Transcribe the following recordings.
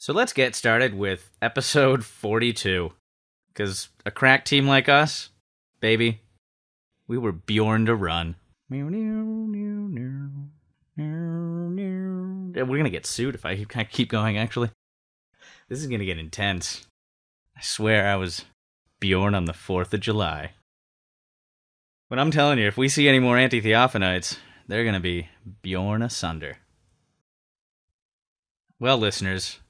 So let's get started with episode 42. Because a crack team like us, baby, we were Bjorn to run. We're going to get sued if I keep going, actually. This is going to get intense. I swear I was Bjorn on the 4th of July. But I'm telling you, if we see any more anti-theophanites, they're going to be Bjorn asunder. Well, listeners,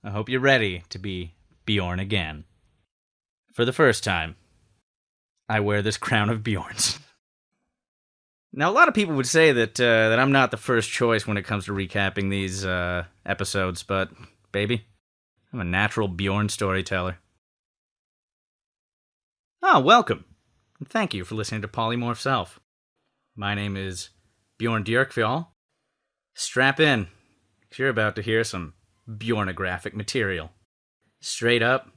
I hope you're ready to be Bjorn again. For the first time, I wear this crown of Bjorn's. Now, a lot of people would say that I'm not the first choice when it comes to recapping these episodes, but, baby, I'm a natural Bjorn storyteller. Oh, welcome, and thank you for listening to Polymorph Self. My name is Bjorn Djerkfjall. Strap in, because you're about to hear some Bjornographic material. Straight up,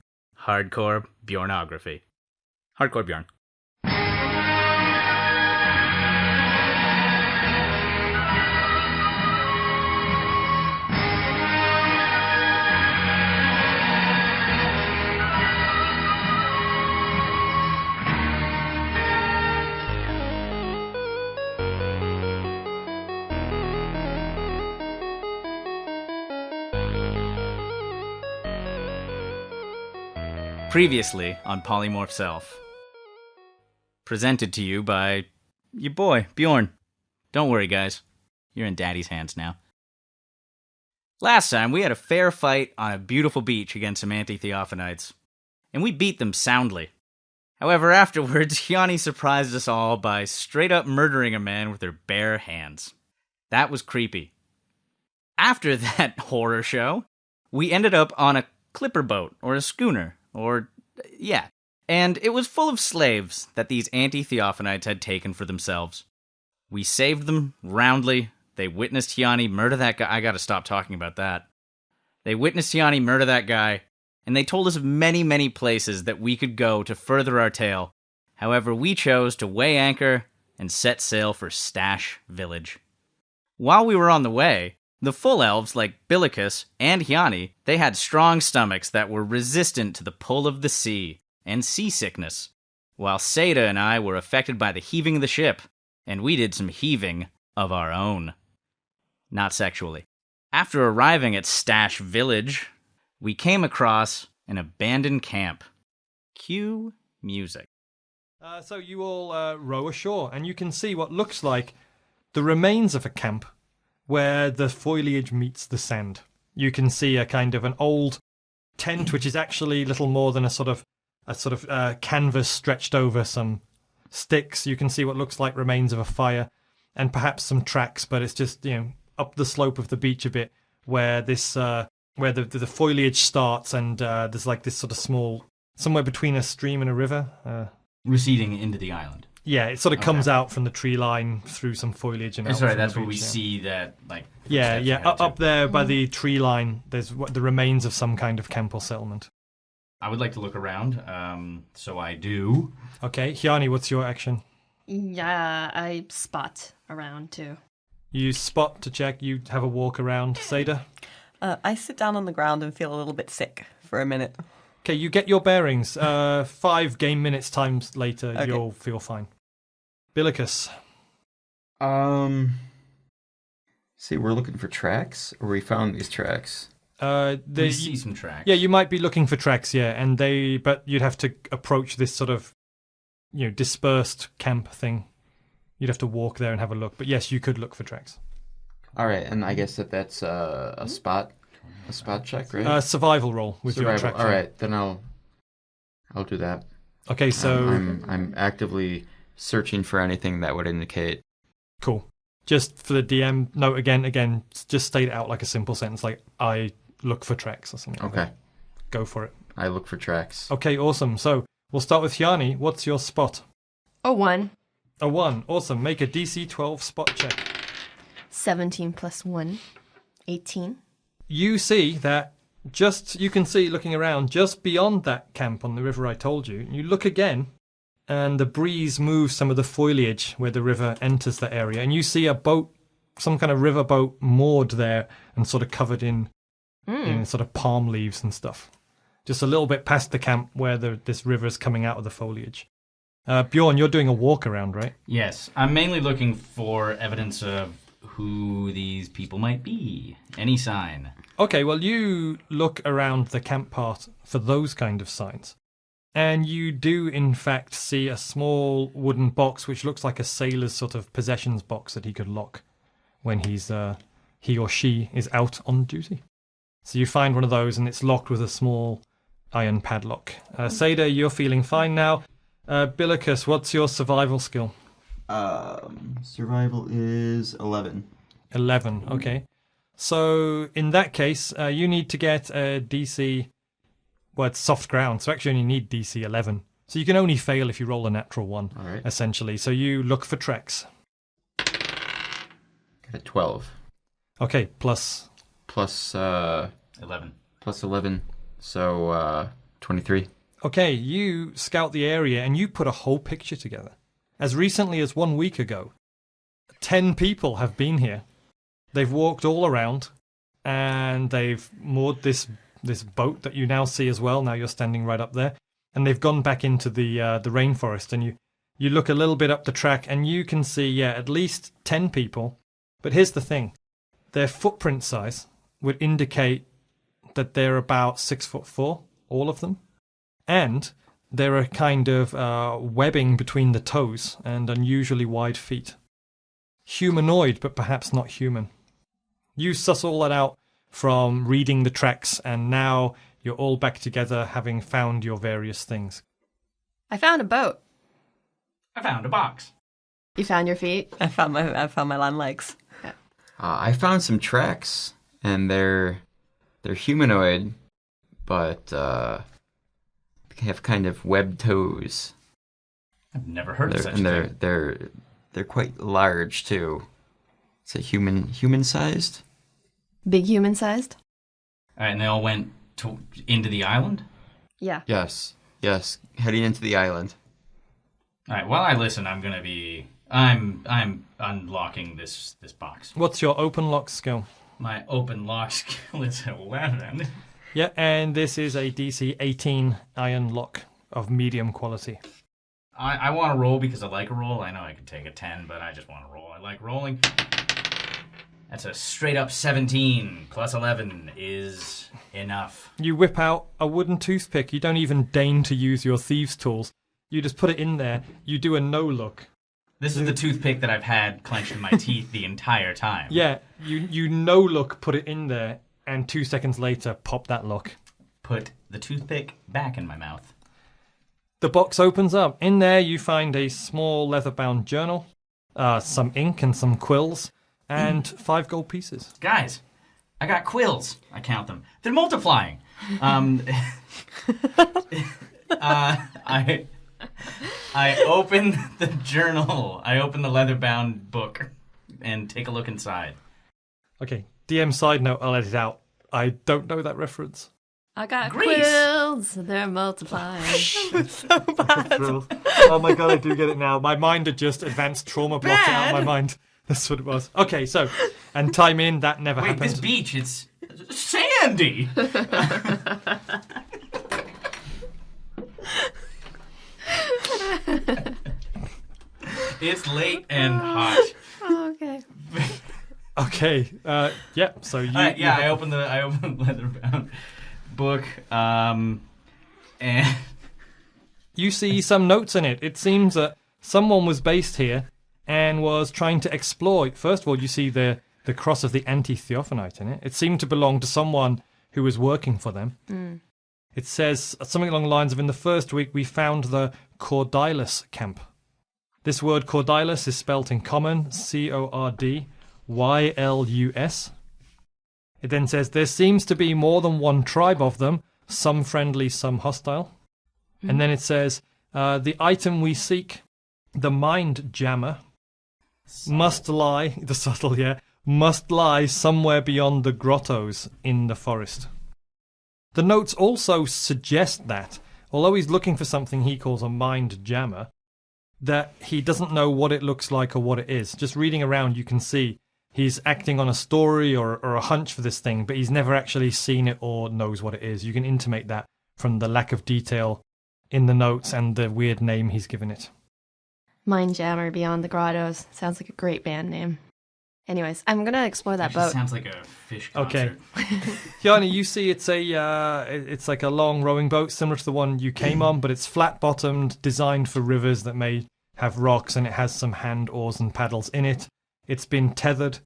hardcore Bjornography. Hardcore Bjorn. Previously on Polymorph Self. Presented to you by your boy, Bjorn. Don't worry, guys. You're in Daddy's hands now. Last time, we had a fair fight on a beautiful beach against some anti-theophanites, and we beat them soundly. However, afterwards, Hjani surprised us all by straight-up murdering a man with her bare hands. That was creepy. After that horror show, we ended up on a clipper boat, or a schooner, and it was full of slaves that these anti-theophanites had taken for themselves. We saved them roundly. They witnessed Hjani murder that guy. I gotta stop talking about that. They witnessed Hjani murder that guy, and they told us of many, many places that we could go to further our tale. However, we chose to weigh anchor and set sail for Stash Village. While we were on the way, the full elves, like Billicus and Hjani, they had strong stomachs that were resistant to the pull of the sea and seasickness, while Seyda and I were affected by the heaving of the ship, and we did some heaving of our own. Not sexually. After arriving at Stash Village, we came across an abandoned camp. Cue music. So you all row ashore, and you can see what looks like the remains of a camp where the foliage meets the sand. You can see a kind of an old tent, which is actually little more than a sort of canvas stretched over some sticks. You can see what looks like remains of a fire, and perhaps some tracks, but it's just, up the slope of the beach a bit, where this where the foliage starts, and there's like this sort of small, somewhere between a stream and a river, Receding into the island. Yeah, it sort of comes out from the tree line through some foliage. And sorry, that's where we see that, like... Yeah, up there by the tree line, there's the remains of some kind of camp or settlement. I would like to look around, so I do. Okay, Hjani, what's your action? Yeah, I spot around too. You spot to check, you have a walk around. Seyda? I sit down on the ground and feel a little bit sick for a minute. Okay, you get your bearings. 5 game minutes times later, okay. You'll feel fine. Billicus. See, we're looking for tracks, or we found these tracks. We see some tracks. Yeah, you might be looking for tracks, yeah, but you'd have to approach this sort of, dispersed camp thing. You'd have to walk there and have a look. But yes, you could look for tracks. All right, and I guess that's a spot check, right? Survival roll with your track. All right, then I'll do that. Okay, so I'm actively searching for anything that would indicate. Cool. Just for the DM, note again, just state it out like a simple sentence, like I look for tracks or something. Okay. Go for it. I look for tracks. Okay, awesome. So we'll start with Hjani. What's your spot? A 1. A 1. Awesome. Make a DC 12 spot check. 17 plus 1. 18. You see that you can see looking around just beyond that camp on the river I told you. You look again, and the breeze moves some of the foliage where the river enters the area, and you see a boat, some kind of river boat moored there and sort of covered in in sort of palm leaves and stuff. Just a little bit past the camp where this river's coming out of the foliage. Bjorn, you're doing a walk around, right? Yes, I'm mainly looking for evidence of who these people might be. Any sign. Okay, well, you look around the camp part for those kind of signs. And you do, in fact, see a small wooden box which looks like a sailor's sort of possessions box that he could lock when he or she is out on duty. So you find one of those, and it's locked with a small iron padlock. Seyda, you're feeling fine now. Billicus, what's your survival skill? Survival is 11. 11, okay. So in that case, you need to get a DC... Well, it's soft ground, so actually you only need DC 11. So you can only fail if you roll a natural one, essentially. So you look for treks. Got a 12. Okay, plus 11. Plus 11, so 23. Okay, you scout the area and you put a whole picture together. As recently as 1 week ago, 10 people have been here. They've walked all around, and they've moored this boat that you now see as well. Now you're standing right up there, and they've gone back into the rainforest. And you look a little bit up the track, and you can see at least 10 people. But here's the thing: their footprint size would indicate that they're about 6'4", all of them, and they're a kind of webbing between the toes and unusually wide feet. Humanoid, but perhaps not human. You suss all that out from reading the tracks, and now you're all back together, having found your various things. I found a boat. I found a box. You found your feet? I found my land legs. I found some tracks, and they're humanoid, but they have kind of webbed toes. I've never heard of such a thing. And they're quite large too. Is it human-sized? Big human-sized? All right, and they all went into the island? Yeah. Yes, heading into the island. All right, while I listen, I'm unlocking this box. What's your open lock skill? My open lock skill is 11. Yeah, and this is a DC 18 iron lock of medium quality. I want to roll because I like a roll. I know I could take a 10, but I just want to roll. I like rolling. That's a straight up 17 plus 11 is enough. You whip out a wooden toothpick. You don't even deign to use your thieves' tools. You just put it in there. You do a no-look. This is the toothpick that I've had clenched in my teeth the entire time. Yeah, you no-look, put it in there, and 2 seconds later, pop that lock. Put the toothpick back in my mouth. The box opens up. In there, you find a small leather-bound journal, some ink and some quills, and 5 gold pieces. Guys, I got quills. I count them. They're multiplying. I open the journal. I open the leather-bound book and take a look inside. Okay, DM side note, I'll edit out. I don't know that reference. I got Grease. quills. They're multiplying. So bad. Oh my god, I do get it now. My mind had just advanced trauma blocked it out of my mind. That's what it was. Okay, so, and time in, that never Wait, happened. this beach, it's sandy. It's late and hot. Oh, okay. Okay, yeah, so you... I opened the leather-bound book, and... You see some notes in it. It seems that someone was based here and was trying to exploit. First of all, you see the cross of the anti-Theophanite in it. It seemed to belong to someone who was working for them. Mm. It says something along the lines of, in the first week we found the Cordylus camp. This word Cordylus is spelt in common, Cordylus. It then says, there seems to be more than one tribe of them, some friendly, some hostile. And then it says, the item we seek, the mind jammer, must lie somewhere beyond the grottos in the forest. The notes also suggest that, although he's looking for something he calls a mind jammer, that he doesn't know what it looks like or what it is. Just reading around, you can see he's acting on a story or a hunch for this thing, but he's never actually seen it or knows what it is. You can intimate that from the lack of detail in the notes and the weird name he's given it. Mindjammer Beyond the Grottos. Sounds like a great band name. Anyways, I'm going to explore that boat. Sounds like a fish concert. Okay. Hjani, you see it's like a long rowing boat similar to the one you came on, but it's flat-bottomed, designed for rivers that may have rocks, and it has some hand oars and paddles in it. It's been tethered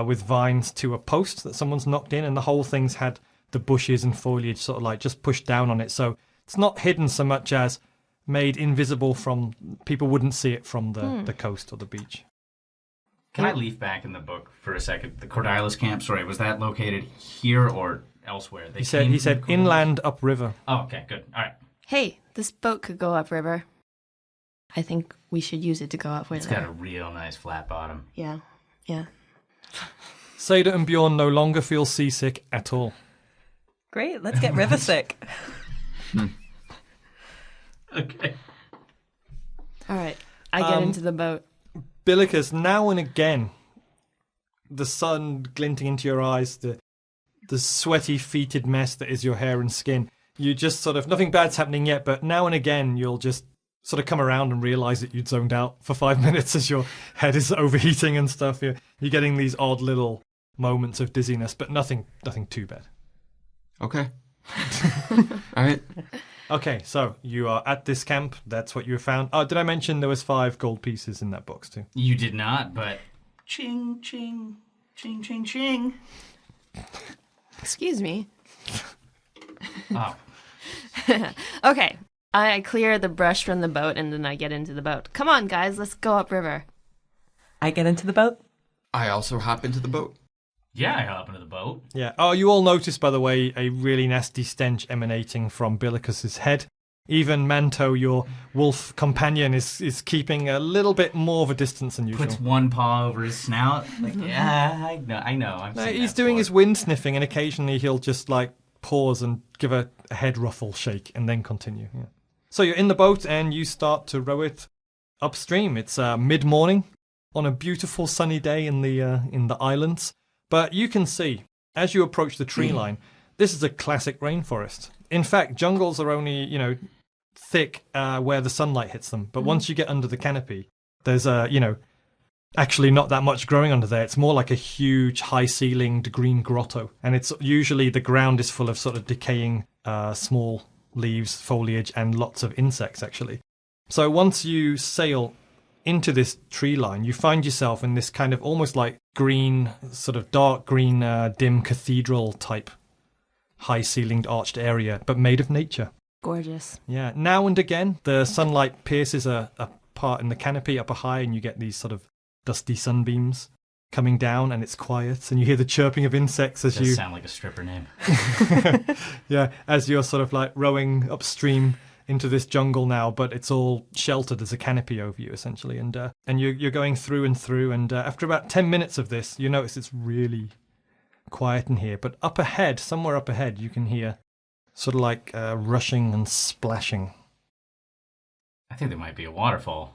with vines to a post that someone's knocked in, and the whole thing's had the bushes and foliage sort of like just pushed down on it. So it's not hidden so much as made invisible from... People wouldn't see it from the coast or the beach. Can I leaf back in the book for a second? The Cordylis camp, sorry, was that located here or elsewhere? He said inland upriver. Oh, okay, good. All right. Hey, this boat could go upriver. I think we should use it to go up with It's got a real nice flat bottom. Yeah. Seyda and Bjorn no longer feel seasick at all. Great, let's get river sick. Okay. All right, I get into the boat. Billicus, now and again, the sun glinting into your eyes, the sweaty, fetid mess that is your hair and skin. You just sort of, nothing bad's happening yet, but now and again you'll just sort of come around and realise that you'd zoned out for 5 minutes as your head is overheating and stuff. You're getting these odd little moments of dizziness, but nothing too bad. Okay. All right. Okay, so you are at this camp. That's what you found. Oh, did I mention there was 5 gold pieces in that box too? You did not, but ching, ching, ching, ching, ching. Excuse me. Oh. Okay, I clear the brush from the boat and then I get into the boat. Come on, guys, let's go upriver. I get into the boat. I also hop into the boat. Yeah, I hop into the boat. Yeah. Oh, you all notice, by the way, a really nasty stench emanating from Billicus's head. Even Manto, your wolf companion, is keeping a little bit more of a distance than usual. Puts one paw over his snout. Like, yeah, I know. He's doing his wind sniffing, and occasionally he'll just like pause and give a head ruffle shake and then continue. Yeah. So you're in the boat and you start to row it upstream. It's mid-morning on a beautiful sunny day in the islands. But you can see, as you approach the tree line, this is a classic rainforest. In fact, jungles are only, thick where the sunlight hits them. But once you get under the canopy, there's, actually not that much growing under there. It's more like a huge, high-ceilinged green grotto. And it's usually the ground is full of sort of decaying small leaves, foliage, and lots of insects, actually. So once you sail into this tree line, you find yourself in this kind of almost like green, sort of dark green, dim cathedral type high-ceilinged arched area, but made of nature. Gorgeous. Yeah. Now and again, the sunlight pierces a part in the canopy up high, and you get these sort of dusty sunbeams coming down, and it's quiet, and you hear the chirping of insects as you sound like a stripper name. Yeah, as you're sort of like rowing upstream into this jungle now, but it's all sheltered as a canopy over you, essentially. And you're going through and through, and after about 10 minutes of this, you notice it's really quiet in here. But up ahead, somewhere up ahead, you can hear sort of like rushing and splashing. I think there might be a waterfall.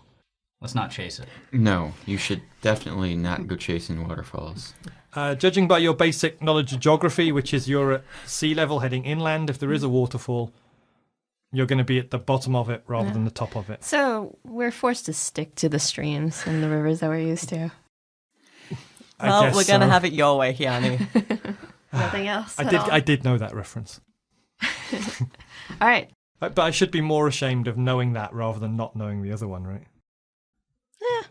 Let's not chase it. No, you should definitely not go chasing waterfalls. Judging by your basic knowledge of geography, which is you're at sea level heading inland, if there is a waterfall, you're going to be at the bottom of it rather than the top of it. So we're forced to stick to the streams and the rivers that we're used to. Well, we're going to have it your way, Hjani. Nothing else. I did know that reference. All right. But I should be more ashamed of knowing that rather than not knowing the other one, right? Yeah.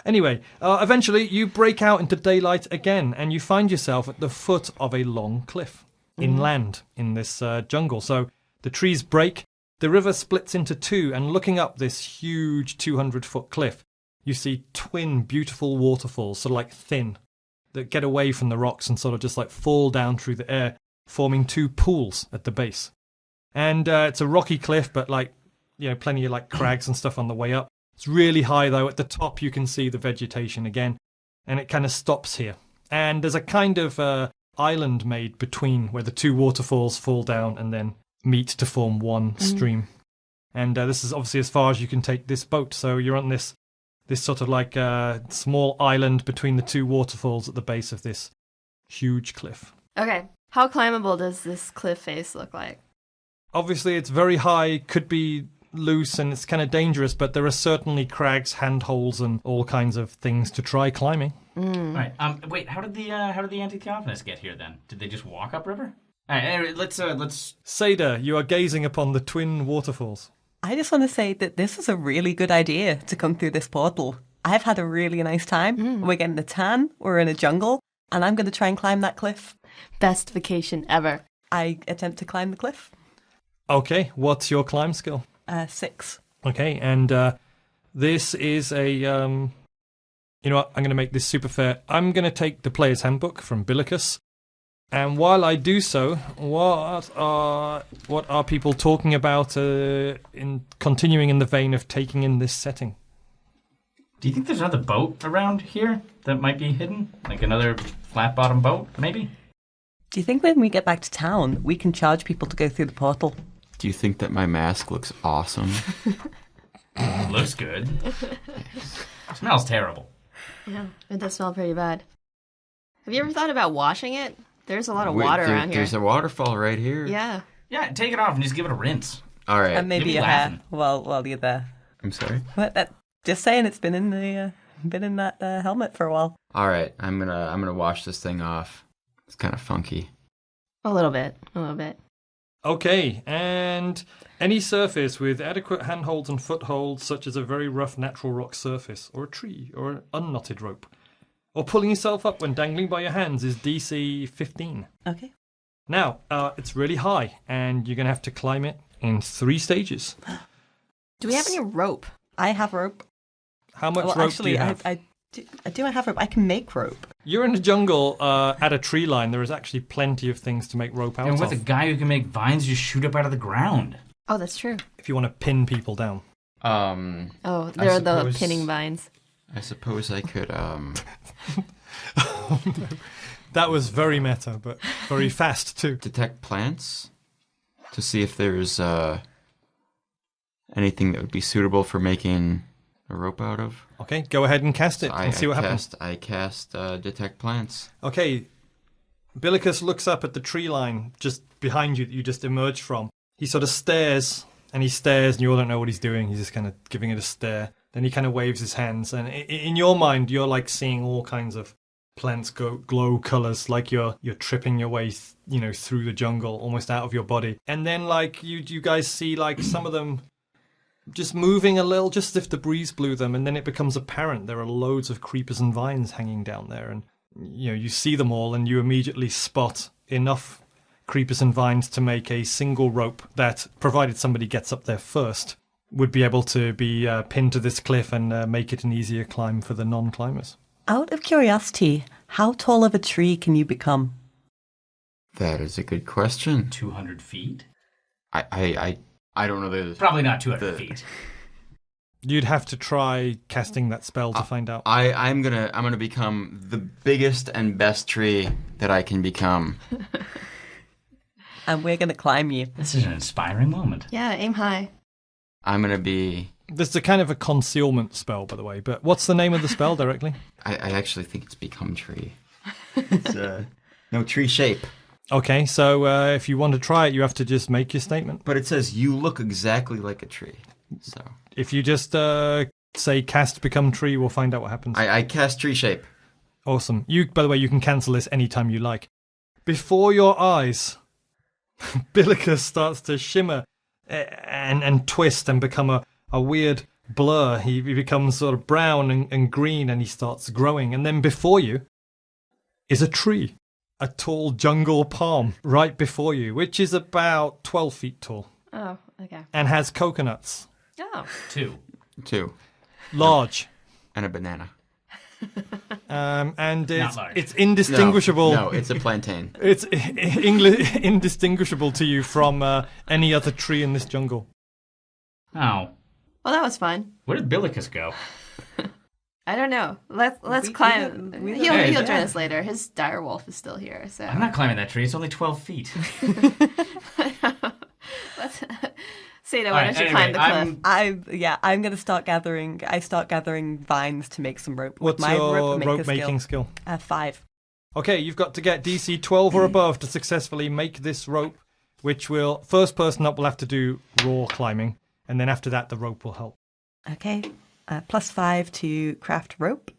Anyway, eventually you break out into daylight again, and you find yourself at the foot of a long cliff inland in this jungle. So the trees break, the river splits into two, and looking up this huge 200-foot cliff, you see twin beautiful waterfalls, sort of like thin, that get away from the rocks and sort of just like fall down through the air, forming two pools at the base. And it's a rocky cliff, but like, plenty of like crags and stuff on the way up. It's really high though. At the top you can see the vegetation again, and it kind of stops here. And there's a kind of island made between where the two waterfalls fall down and then meet to form one stream. And this is obviously as far as you can take this boat. So you're on this this sort of like small island between the two waterfalls at the base of this huge cliff. Okay. How climbable does this cliff face look like? Obviously, it's very high, could be loose, and it's kind of dangerous, but there are certainly crags, handholds, and all kinds of things to try climbing. All right. Wait. How did the anti-Theophanists get here then? Did they just walk upriver? All right. Anyway, let's. Seyda, you are gazing upon the twin waterfalls. I just want to say that this is a really good idea to come through this portal. I've had a really nice time. We're getting a tan, we're in a jungle, and I'm going to try and climb that cliff. Best vacation ever. I attempt to climb the cliff. Okay, what's your climb skill? 6. Okay, and this is a... you know what, I'm going to make this super fair. I'm going to take the player's handbook from Billicus. And while I do so, what are people talking about in continuing in the vein of taking in this setting? Do you think there's another boat around here that might be hidden? Like another flat-bottom boat, maybe? Do you think when we get back to town, we can charge people to go through the portal? Do you think that my mask looks awesome? Looks good. Smells terrible. Yeah, it does smell pretty bad. Have you ever thought about washing it? There's a lot of water around here. There's a waterfall right here. Yeah. Yeah, take it off and just give it a rinse. All right. And maybe You'll be your hair laughing. while you're there. I'm sorry. What? Just saying, it's been in that helmet for a while. All right. I'm gonna wash this thing off. It's kind of funky. A little bit. Okay, and any surface with adequate handholds and footholds, such as a very rough natural rock surface, or a tree, or an unknotted rope, or pulling yourself up when dangling by your hands is DC 15. Okay. Now, it's really high, and you're going to have to climb it in 3 stages. Do we have any rope? I have rope. How much Well, rope actually, do you have? I have rope. I can make rope. You're in the jungle at a tree line. There is actually plenty of things to make rope out And with a of. guy who can make vines just shoot up out of the ground. Oh, that's true. If you want to pin people down. Oh, there are the suppose- pinning vines. I suppose I could. That was very meta, but very fast too. Detect plants to see if there's anything that would be suitable for making a rope out of. Okay, go ahead and cast it So and see what happens. I cast detect plants. Okay, Billicus looks up at the tree line just behind you that you just emerged from. He sort of stares, and you all don't know what he's doing. He's just kind of giving it a stare. Then he kind of waves his hands, and in your mind, you're like seeing all kinds of plants glow colors, like you're tripping your way, through the jungle, almost out of your body. And then, like you guys see, like some of them just moving a little, just as if the breeze blew them, and then it becomes apparent there are loads of creepers and vines hanging down there, and you see them all, and you immediately spot enough creepers and vines to make a single rope that, provided somebody gets up there first, would be able to be pinned to this cliff and make it an easier climb for the non-climbers. Out of curiosity, how tall of a tree can you become? That is a good question. 200 feet? I don't know the. Probably not 200 feet. You'd have to try casting that spell to find out. I'm gonna become the biggest and best tree that I can become. And we're going to climb you. This is an inspiring moment. Yeah, aim high. I'm gonna be. This is a kind of a concealment spell, by the way, but what's the name of the spell directly? I actually think it's become tree. It's no tree shape. Okay, so if you want to try it, you have to just make your statement. But it says you look exactly like a tree. So If you just say cast become tree, we'll find out what happens. I cast tree shape. Awesome. By the way, you can cancel this anytime you like. Before your eyes, Billicus starts to shimmer and twist and become a weird blur. He becomes sort of brown and green, and he starts growing. And then before you is a tree. A tall jungle palm right before you, which is about 12 feet tall. Oh, okay. And has coconuts. Oh. 2. 2. Large. And a banana. And Not large. it's indistinguishable. No, it's a plantain. It's indistinguishable to you from any other tree in this jungle. Oh. Well, that was fun. Where did Billicus go? I don't know. Let's climb. He'll join us later. His dire wolf is still here, so I'm not climbing that tree. It's only 12 feet. Seyda, why don't you climb the cliff? I'm gonna start gathering. I start gathering vines to make some rope. What's with my your rope making skill? 5. Okay, you've got to get DC 12 or above to successfully make this rope, which will first person up will have to do raw climbing, and then after that the rope will help. Okay, +5 to craft rope.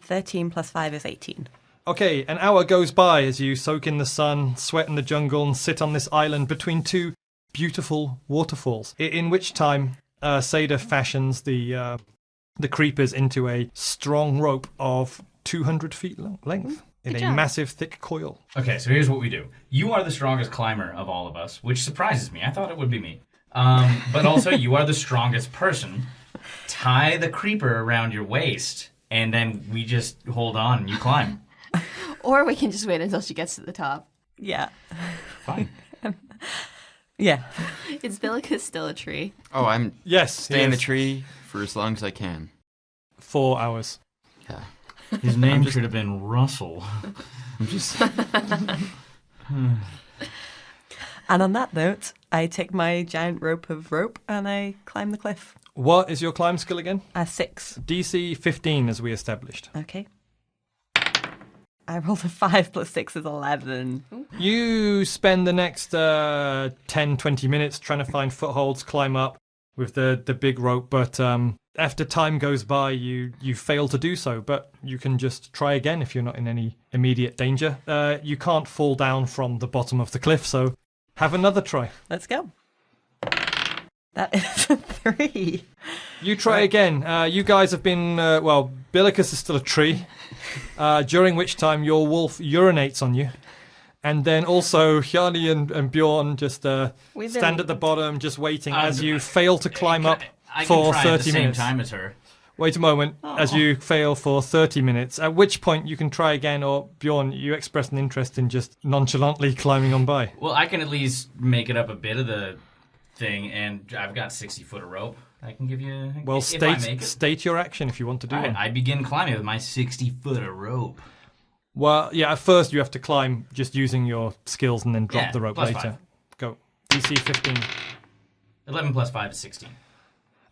13 plus 5 is 18. Okay, an hour goes by as you soak in the sun, sweat in the jungle, and sit on this island between two beautiful waterfalls. In which time, Seyda fashions the creepers into a strong rope of 200 feet length in a massive, thick coil. Okay, so here's what we do. You are the strongest climber of all of us, which surprises me. I thought it would be me. But also, you are the strongest person. Tie the creeper around your waist, and then we just hold on and you climb. Or we can just wait until she gets to the top. Yeah. Fine. Yeah. Is Billicus still a tree? Oh, I'm Yes, stay in the tree for as long as I can. 4 hours. Yeah. His name should have been Russell. I'm just... And on that note, I take my giant rope and I climb the cliff. What is your climb skill again? 6. DC 15, as we established. Okay. I rolled a 5 plus 6 is 11. You spend the next 10, 20 minutes trying to find footholds, climb up with the big rope, but after time goes by, you fail to do so, but you can just try again if you're not in any immediate danger. You can't fall down from the bottom of the cliff, so have another try. Let's go. That is a 3. You try again. You guys have been, Billicus is still a tree, during which time your wolf urinates on you. And then also Hjani and Bjorn just stand at the bottom, just waiting as you fail to climb up for 30 minutes. I can try at the same time as her. Wait a moment, as you fail for 30 minutes, at which point you can try again, or Bjorn, you express an interest in just nonchalantly climbing on by. Well, I can at least make it up a bit of the thing, and I've got 60 foot of rope. I can give you. Well, if I make it. state your action if you want to do one. I begin climbing with my 60 foot of rope. Well, yeah, at first you have to climb just using your skills and then drop the rope later. 5. Go. DC 15. 11 plus 5 is 16.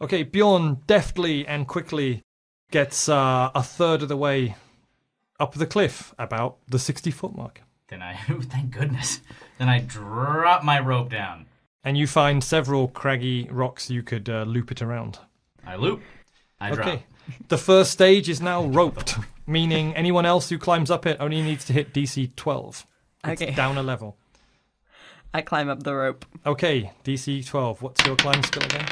Okay, Bjorn deftly and quickly gets a third of the way up the cliff, about the 60-foot mark. Then thank goodness. Then I drop my rope down. And you find several craggy rocks you could loop it around. I loop. I drop. Okay. The first stage is now roped, meaning anyone else who climbs up it only needs to hit DC 12. It's Okay. down a level. I climb up the rope. Okay, DC 12. What's your climb skill again?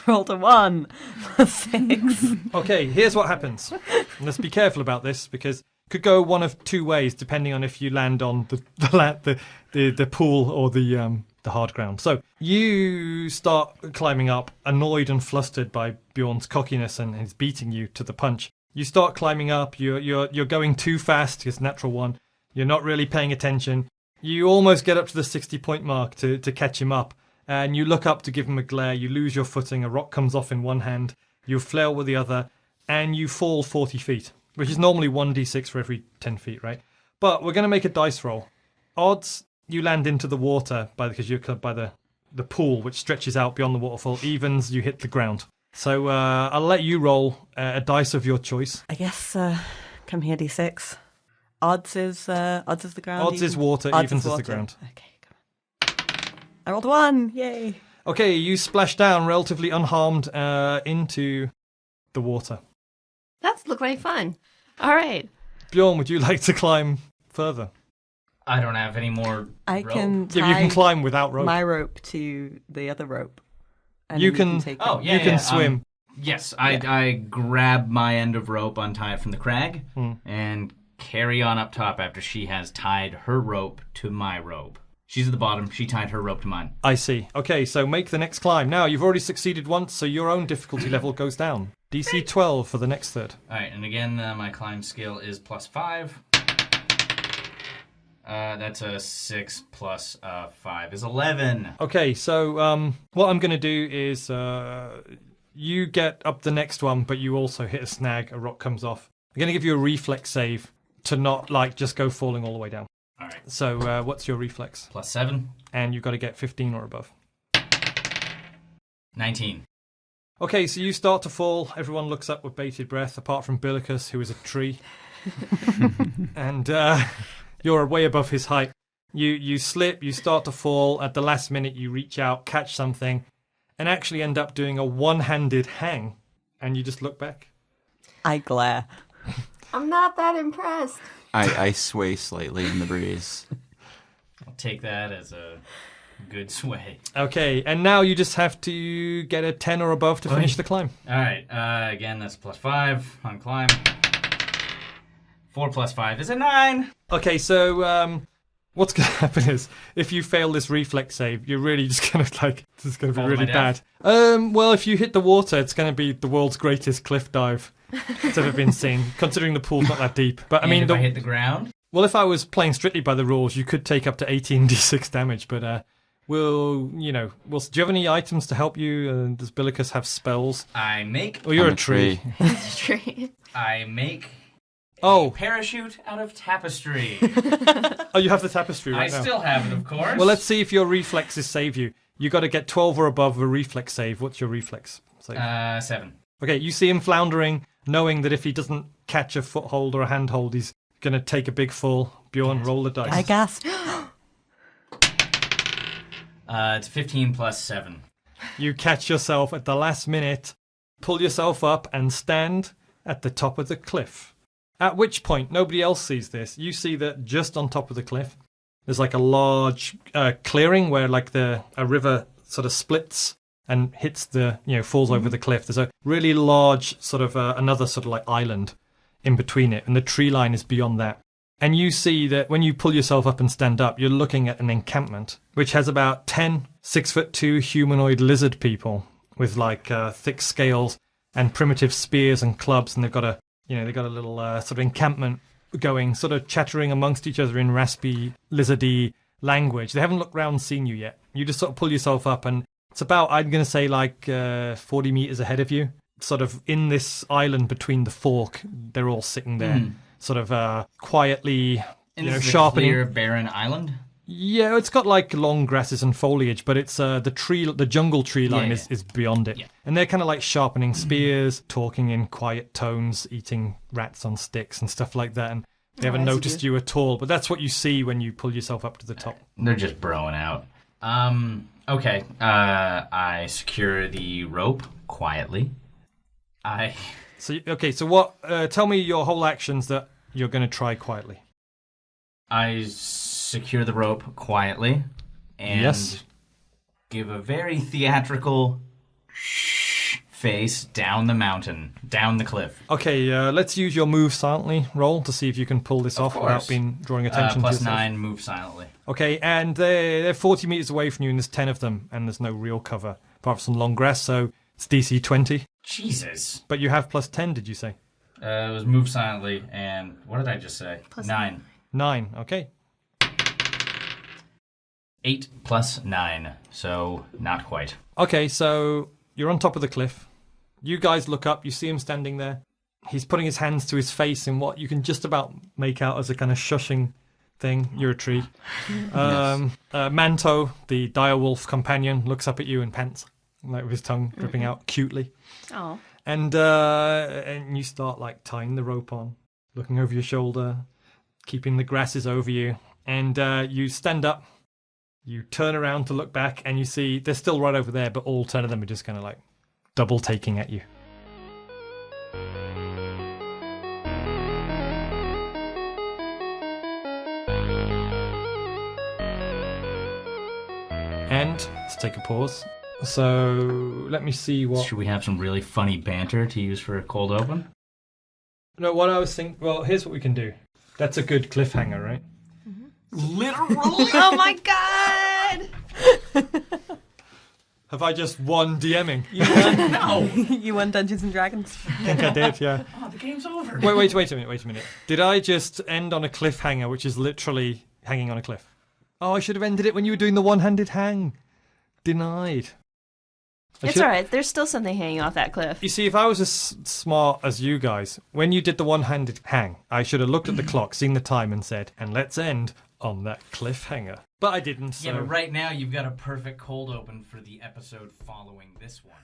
Rolled a 1 plus 6. Okay, here's what happens. Let's be careful about this because it could go one of two ways depending on if you land on the pool or the hard ground. So you start climbing up, annoyed and flustered by Bjorn's cockiness and his beating you to the punch. You start climbing up. You're going too fast. It's natural one. You're not really paying attention. You almost get up to the 60-point mark to catch him up. And you look up to give him a glare, you lose your footing, a rock comes off in one hand, you flail with the other, and you fall 40 feet, which is normally 1d6 for every 10 feet, right? But we're going to make a dice roll. Odds, you land into the water because you're by the pool, which stretches out beyond the waterfall. Evens, you hit the ground. So I'll let you roll a dice of your choice. I guess, come here, D6. Odds is the ground. Odds is water, Odds evens is the water. ground. Okay, come on. I rolled 1, yay. Okay, you splash down relatively unharmed into the water. That's look like fun. All right. Bjorn, would you like to climb further? I don't have any more I rope. can Yeah, you can tie climb without rope. my rope to the other rope. And You then can- take Oh, it. yeah, You can swim. Yes, I grab my end of rope, untie it from the crag, and carry on up top after she has tied her rope to my rope. She's at the bottom. She tied her rope to mine. I see. Okay, so make the next climb. Now, you've already succeeded once, so your own difficulty level goes down. DC 12 for the next third. All right, and again, my climb skill is +5. That's a 6 plus 5 is 11. Okay, so what I'm going to do is you get up the next one, but you also hit a snag. A rock comes off. I'm going to give you a reflex save to not, just go falling all the way down. All right, So what's your reflex? +7. And you've got to get 15 or above. 19. Okay, so you start to fall. Everyone looks up with bated breath, apart from Billicus, who is a tree. And you're way above his height. You slip, you start to fall. At the last minute, you reach out, catch something, and actually end up doing a one-handed hang. And you just look back. I glare. I'm not that impressed. I sway slightly in the breeze. I'll take that as a good sway. Okay, and now you just have to get a 10 or above to finish the climb. All right. Again, that's +5 on climb. 4 + 5 is a 9. Okay, so what's going to happen is if you fail this reflex save, you're really just going to this is going to be Fall to my really bad. Well, if you hit the water, it's going to be the world's greatest cliff dive that's ever been seen, considering the pool's not that deep. But I mean, if I hit the ground? Well, if I was playing strictly by the rules, you could take up to 18d6 damage, but do you have any items to help you? Does Billicus have spells? I make... Oh, you're I'm a tree. It's a tree. I make... Oh. A parachute out of tapestry. Oh, you have the tapestry right I now. still have it, of course. Well, let's see if your reflexes save you. You got to get 12 or above a reflex save. What's your reflex save? 7. Okay, you see him floundering, knowing that if he doesn't catch a foothold or a handhold, he's going to take a big fall. Bjorn, roll the dice. I gasp. It's 15 + 7. You catch yourself at the last minute, pull yourself up, and stand at the top of the cliff. At which point, nobody else sees this. You see that just on top of the cliff, there's like a large clearing where like a river sort of splits and hits falls over the cliff. There's a really large sort of another sort of like island in between it, and the tree line is beyond that. And you see that when you pull yourself up and stand up, you're looking at an encampment which has about 10 6'2" humanoid lizard people with like thick scales and primitive spears and clubs, and they've got a little sort of encampment going, sort of chattering amongst each other in raspy, lizardy language. They haven't looked round and seen you yet. You just sort of pull yourself up, and it's about, I'm going to say, like 40 meters ahead of you. Sort of in this island between the fork, they're all sitting there, sort of quietly, sharpening. Clear, barren island? Yeah, it's got like long grasses and foliage, but it's the jungle tree line is beyond it. Yeah. And they're kind of like sharpening spears, talking in quiet tones, eating rats on sticks and stuff like that. And they haven't noticed you at all, but that's what you see when you pull yourself up to the top. They're just broing out. Okay. I secure the rope quietly. So what? Tell me your whole actions that you're going to try quietly. I secure the rope quietly and give a very theatrical face down the mountain, down the cliff. Okay, let's use your move silently roll to see if you can pull this off without drawing attention to yourself. +9, move silently. Okay, and they're 40 meters away from you, and there's 10 of them, and there's no real cover apart from some long grass, so it's DC 20. Jesus. But you have +10, did you say? It was move silently, and what did I just say? +9. 9, okay. 8 + 9, so not quite. Okay, so you're on top of the cliff. You guys look up, you see him standing there. He's putting his hands to his face in what you can just about make out as a kind of shushing thing. You're a tree. Manto, the direwolf companion, looks up at you and pants, like with his tongue dripping out cutely. Oh. And you start like tying the rope on, looking over your shoulder, keeping the grasses over you, and you stand up. You turn around to look back, and you see they're still right over there, but all 10 of them are just kind of like double taking at you. And let's take a pause. So let me see what. Should we have some really funny banter to use for a cold open? No, what I was thinking. Well, here's what we can do. That's a good cliffhanger, right? Literally? Oh my god! Have I just won DMing? You won. No! You won Dungeons and Dragons. I think I did, yeah. Oh, the game's over. Wait a minute. Did I just end on a cliffhanger, which is literally hanging on a cliff? Oh, I should have ended it when you were doing the one-handed hang. Denied. It's alright, there's still something hanging off that cliff. You see, if I was as smart as you guys, when you did the one-handed hang, I should have looked at the clock, seen the time, and said, and let's end on that cliffhanger. But I didn't, so... Yeah, but right now you've got a perfect cold open for the episode following this one.